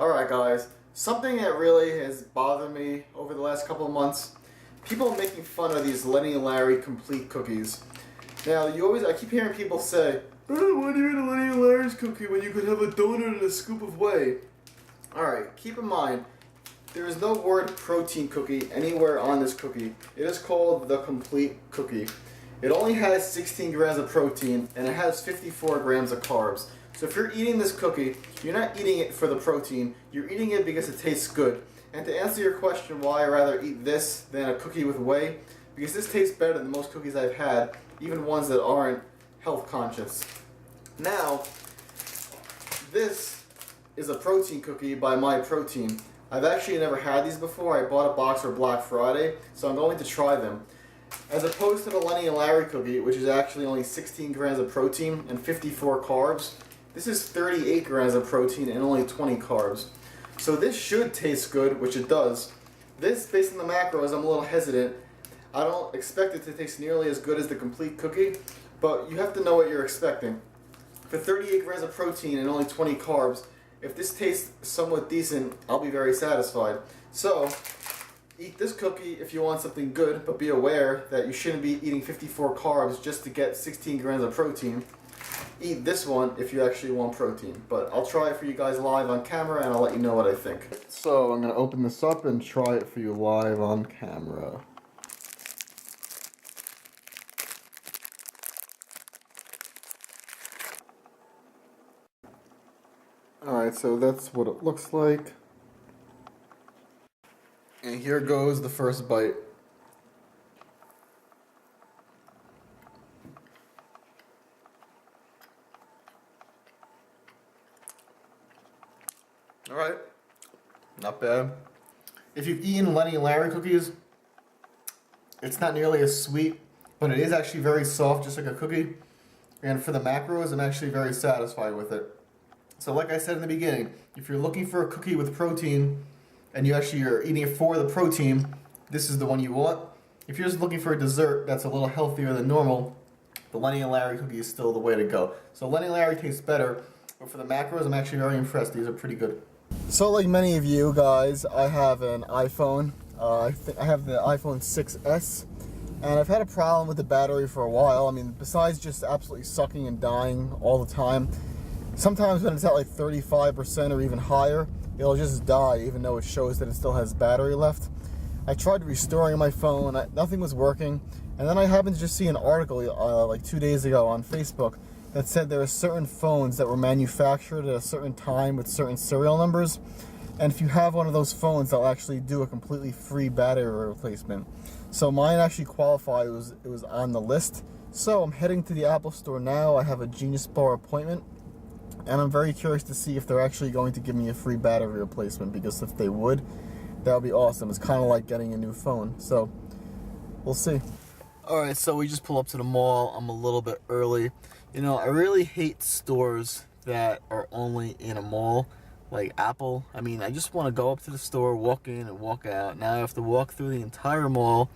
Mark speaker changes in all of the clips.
Speaker 1: Alright guys, something that really has bothered me over the last couple of months, people making fun of these Lenny and Larry complete cookies. Now, I keep hearing people say, oh, why do you eat a Lenny and Larry's cookie when you could have a donut and a scoop of whey? Alright, keep in mind, there is no word protein cookie anywhere on this cookie. It is called the complete cookie. It only has 16 grams of protein and it has 54 grams of carbs. So if you're eating this cookie, you're not eating it for the protein, you're eating it because it tastes good. And to answer your question why I rather eat this than a cookie with whey, because this tastes better than most cookies I've had, even ones that aren't health conscious. Now, this is a protein cookie by Myprotein. I've actually never had these before. I bought a box for Black Friday, so I'm going to try them. As opposed to the Lenny and Larry cookie, which is actually only 16 grams of protein and 54 carbs, this is 38 grams of protein and only 20 carbs. So this should taste good, which it does. This, based on the macros, I'm a little hesitant. I don't expect it to taste nearly as good as the complete cookie, but you have to know what you're expecting. For 38 grams of protein and only 20 carbs, if this tastes somewhat decent, I'll be very satisfied. So, eat this cookie if you want something good, but be aware that you shouldn't be eating 54 carbs just to get 16 grams of protein. Eat this one if you actually want protein. But I'll try it for you guys live on camera and I'll let you know what I think. So I'm going to open this up and try it for you live on camera. Alright, so that's what it looks like. And here goes the first bite. Alright, not bad. If you've eaten Lenny and Larry cookies, it's not nearly as sweet, but it is actually very soft, just like a cookie. And for the macros, I'm actually very satisfied with it. So like I said in the beginning, if you're looking for a cookie with protein, and you actually are eating it for the protein, this is the one you want. If you're just looking for a dessert that's a little healthier than normal, the Lenny and Larry cookie is still the way to go. So Lenny and Larry tastes better, but for the macros, I'm actually very impressed. These are pretty good. So like many of you guys, I have an iPhone. I have the iPhone 6S, and I've had a problem with the battery for a while. I mean, besides just absolutely sucking and dying all the time, sometimes when it's at like 35% or even higher, it'll just die even though it shows that it still has battery left. I tried restoring my phone, nothing was working, and then I happened to just see an article like 2 days ago on Facebook that said there are certain phones that were manufactured at a certain time with certain serial numbers, and if you have one of those phones, they'll actually do a completely free battery replacement. So mine actually qualified, it was on the list. So I'm heading to the Apple Store now. I have a Genius Bar appointment, and I'm very curious to see if they're actually going to give me a free battery replacement, because if they would, that would be awesome. It's kind of like getting a new phone, so we'll see. Alright, so we just pull up to the mall. I'm a little bit early. You know, I really hate stores that are only in a mall, like Apple. I mean, I just want to go up to the store, walk in and walk out. Now I have to walk through the entire mall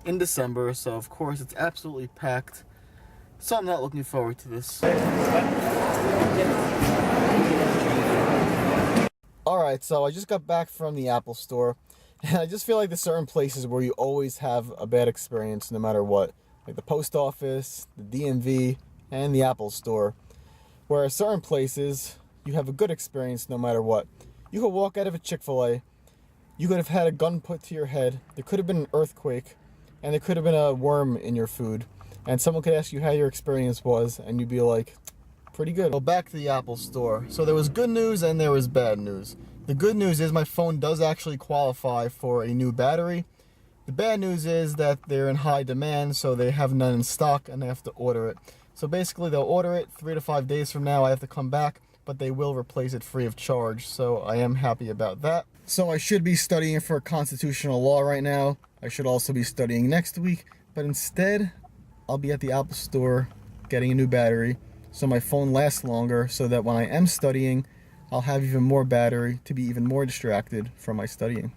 Speaker 1: in December, so of course it's absolutely packed. So I'm not looking forward to this. Alright, so I just got back from the Apple Store, and I just feel like there's certain places where you always have a bad experience no matter what. Like the post office, the DMV, and the Apple Store. Whereas certain places, you have a good experience no matter what. You could walk out of a Chick-fil-A, you could have had a gun put to your head, there could have been an earthquake, and there could have been a worm in your food. And someone could ask you how your experience was, and you'd be like, pretty good. Well, back to the Apple Store. So there was good news and there was bad news. The good news is my phone does actually qualify for a new battery. The bad news is that they're in high demand, so they have none in stock and they have to order it. So basically they'll order it 3 to 5 days from now. I have to come back, but they will replace it free of charge. So I am happy about that. So I should be studying for constitutional law right now. I should also be studying next week, but instead I'll be at the Apple Store getting a new battery so my phone lasts longer, so that when I am studying, I'll have even more battery to be even more distracted from my studying.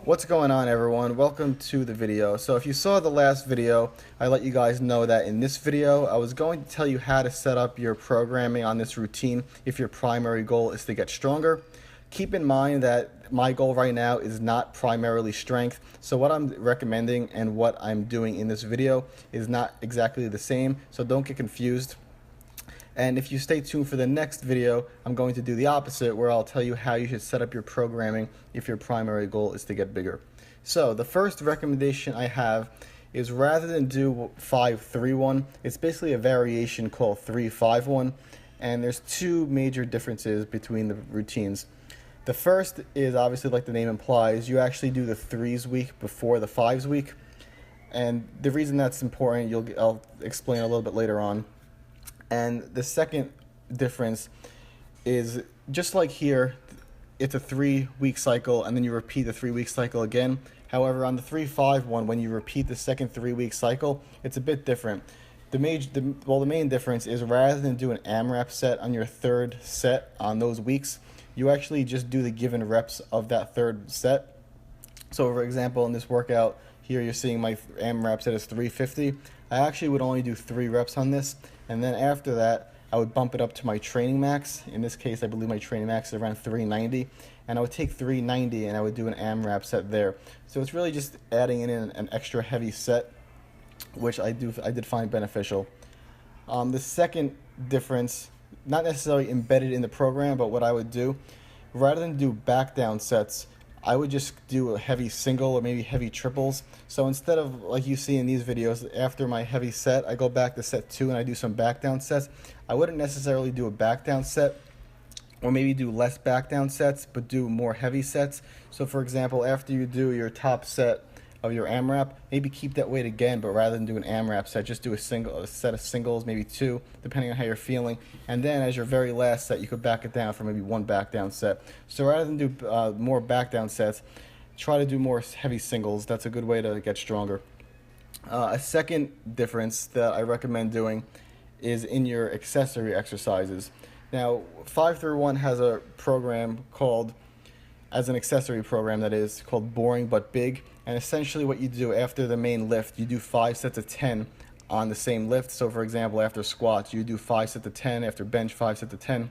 Speaker 1: What's going on, everyone? Welcome to the video. So if you saw the last video, I let you guys know that in this video I was going to tell you how to set up your programming on this routine if your primary goal is to get stronger. Keep in mind that my goal right now is not primarily strength, so what I'm recommending and what I'm doing in this video is not exactly the same, so don't get confused. And if you stay tuned for the next video, I'm going to do the opposite, where I'll tell you how you should set up your programming if your primary goal is to get bigger. So the first recommendation I have is, rather than do 5-3-1, it's basically a variation called 3-5-1, and there's two major differences between the routines. The first is, obviously, like the name implies, you actually do the 3s week before the 5s week, and the reason that's important I'll explain a little bit later on. And the second difference is, just like here, it's a 3-week cycle, and then you repeat the 3-week cycle again. However, on the 3-5-1, when you repeat the second 3-week cycle, it's a bit different. The main difference is, rather than do an AMRAP set on your third set on those weeks, you actually just do the given reps of that third set. So, for example, in this workout here, you're seeing my AMRAP set is 350. I actually would only do 3 reps on this, and then after that, I would bump it up to my training max. In this case, I believe my training max is around 390, and I would take 390 and I would do an AMRAP set there. So it's really just adding in an extra heavy set, which I did find beneficial. The second difference, not necessarily embedded in the program, but what I would do, rather than do back down sets, I would just do a heavy single or maybe heavy triples. So instead of, like you see in these videos, after my heavy set, I go back to set 2 and I do some back down sets. I wouldn't necessarily do a back down set, or maybe do less back down sets, but do more heavy sets. So for example, after you do your top set of your AMRAP, maybe keep that weight again, but rather than do an AMRAP set, just do a set of singles, maybe 2, depending on how you're feeling. And then as your very last set, you could back it down for maybe 1 back down set. So rather than do more back down sets, try to do more heavy singles. That's a good way to get stronger. A second difference that I recommend doing is in your accessory exercises. Now, 5-3-1 has a program called, as an accessory program that is, called Boring But Big. And essentially what you do after the main lift, you do 5 sets of 10 on the same lift. So for example, after squats, you do 5 sets of 10, after bench 5 sets of 10.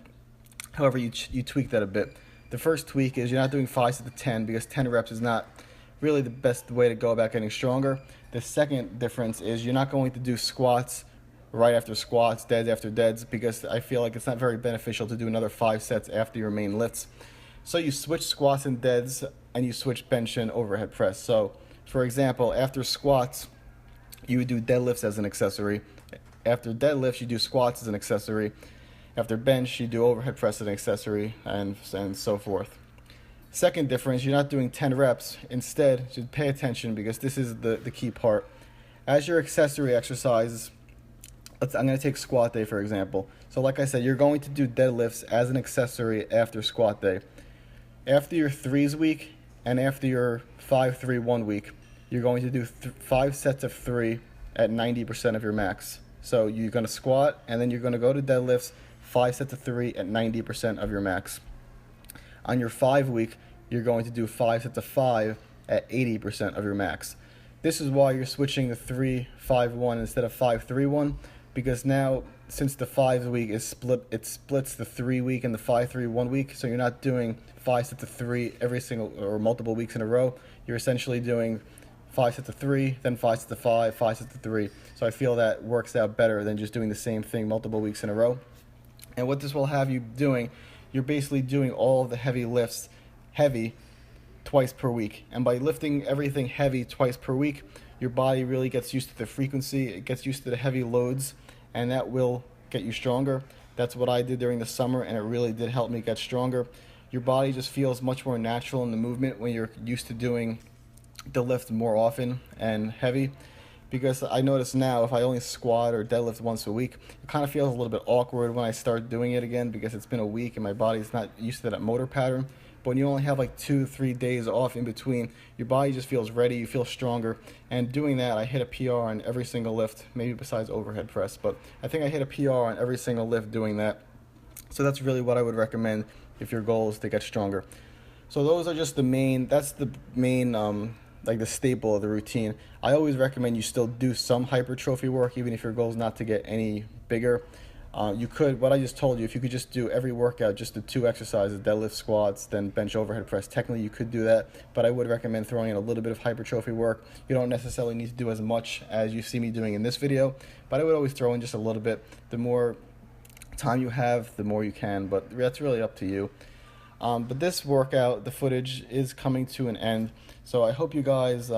Speaker 1: However, you tweak that a bit. The first tweak is, you're not doing 5 sets of 10, because 10 reps is not really the best way to go about getting stronger. The second difference is, you're not going to do squats right after squats, deads after deads, because I feel like it's not very beneficial to do another 5 sets after your main lifts. So you switch squats and deads, and you switch bench and overhead press. So for example, after squats, you would do deadlifts as an accessory. After deadlifts, you do squats as an accessory. After bench, you do overhead press as an accessory, and so forth. Second difference, you're not doing 10 reps. Instead, just pay attention, because this is the key part. As your accessory exercises, I'm going to take squat day, for example. So like I said, you're going to do deadlifts as an accessory after squat day. After your 3s week and after your 5-3-1 week, you're going to do 5 sets of 3 at 90% of your max. So you're going to squat, and then you're going to go to deadlifts, 5 sets of 3 at 90% of your max. On your 5 week, you're going to do 5 sets of 5 at 80% of your max. This is why you're switching the 3-5-1 instead of 5-3-1, because now, since the 5 week is split, it splits the 3 week and the 5-3-1 week. So you're not doing 5 sets of 3 every single or multiple weeks in a row. You're essentially doing 5 sets of 3, then 5 sets of 5, 5 sets of 3. So I feel that works out better than just doing the same thing multiple weeks in a row. And what this will have you doing, you're basically doing all of the heavy lifts heavy twice per week. And by lifting everything heavy twice per week, your body really gets used to the frequency, it gets used to the heavy loads, and that will get you stronger. That's what I did during the summer, and it really did help me get stronger. Your body just feels much more natural in the movement when you're used to doing the lift more often and heavy. Because I notice now, if I only squat or deadlift once a week, it kind of feels a little bit awkward when I start doing it again, because it's been a week and my body's not used to that motor pattern. But when you only have like 2-3 days off in between, your body just feels ready, you feel stronger. And doing that, I hit a PR on every single lift, maybe besides overhead press, but I think I hit a PR on every single lift doing that. So that's really what I would recommend if your goal is to get stronger. So those are just the main, that's the main, like the staple of the routine. I always recommend you still do some hypertrophy work, even if your goal is not to get any bigger. You could, what I just told you, if you could just do every workout, just the 2 exercises, deadlift, squats, then bench, overhead press, technically you could do that, but I would recommend throwing in a little bit of hypertrophy work. You don't necessarily need to do as much as you see me doing in this video, but I would always throw in just a little bit. The more time you have, the more you can, but that's really up to you. But this workout, the footage is coming to an end, so I hope you guys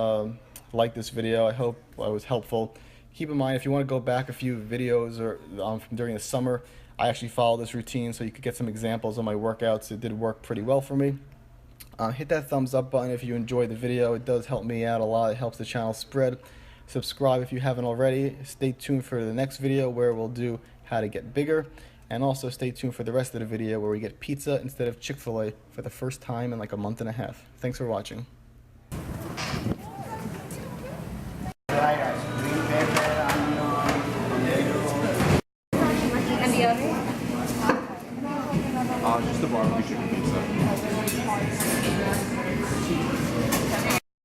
Speaker 1: like this video. I hope I was helpful. Keep in mind, if you want to go back a few videos or from during the summer, I actually follow this routine so you could get some examples of my workouts. It did work pretty well for me. Hit that thumbs up button if you enjoyed the video. It does help me out a lot. It helps the channel spread. Subscribe if you haven't already. Stay tuned for the next video where we'll do how to get bigger. And also stay tuned for the rest of the video where we get pizza instead of Chick-fil-A for the first time in like a month and a half. Thanks for watching.
Speaker 2: Just the barbecue chicken pizza.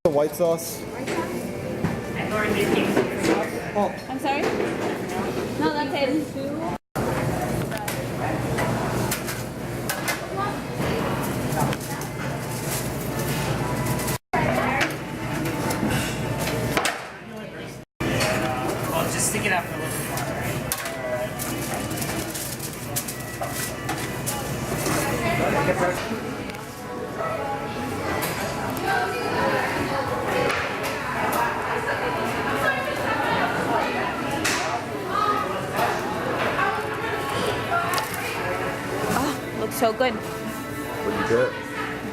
Speaker 1: The white sauce.
Speaker 3: Oh. I'm sorry? No, that's it.
Speaker 4: Well, just stick it out for a little bit more,
Speaker 3: Looks so good.
Speaker 1: What do you get?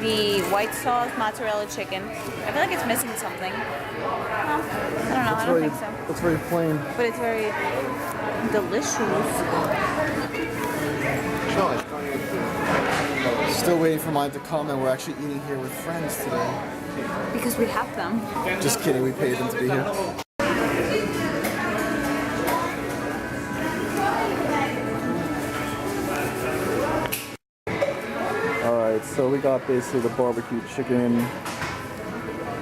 Speaker 3: The white sauce mozzarella chicken. I feel like it's missing something. Well, I don't know. I don't think so.
Speaker 1: It's very plain.
Speaker 3: But it's very delicious.
Speaker 1: Still waiting for mine to come, and we're actually eating here with friends today.
Speaker 3: Because we have them.
Speaker 1: Just kidding, we paid them to be here. Alright, so we got basically the barbecue chicken,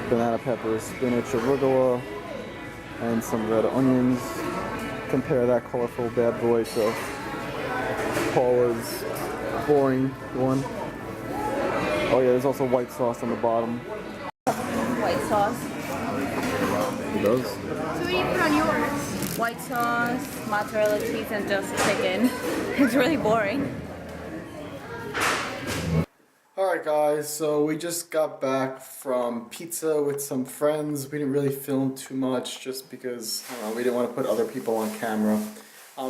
Speaker 1: banana peppers, spinach, arugula, and some red onions. Compare that colorful bad boy to Paula's boring one. Oh yeah, there's also white sauce on the bottom.
Speaker 3: White sauce.
Speaker 1: It does?
Speaker 3: So what do you put on yours? White sauce, mozzarella cheese, and just chicken. It's really boring.
Speaker 1: Alright guys, so we just got back from pizza with some friends. We didn't really film too much just because we didn't want to put other people on camera.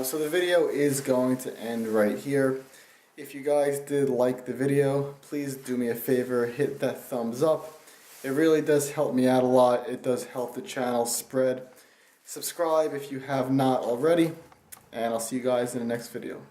Speaker 1: So the video is going to end right here. If you guys did like the video, please do me a favor, hit that thumbs up. It really does help me out a lot. It does help the channel spread. Subscribe if you have not already, and I'll see you guys in the next video.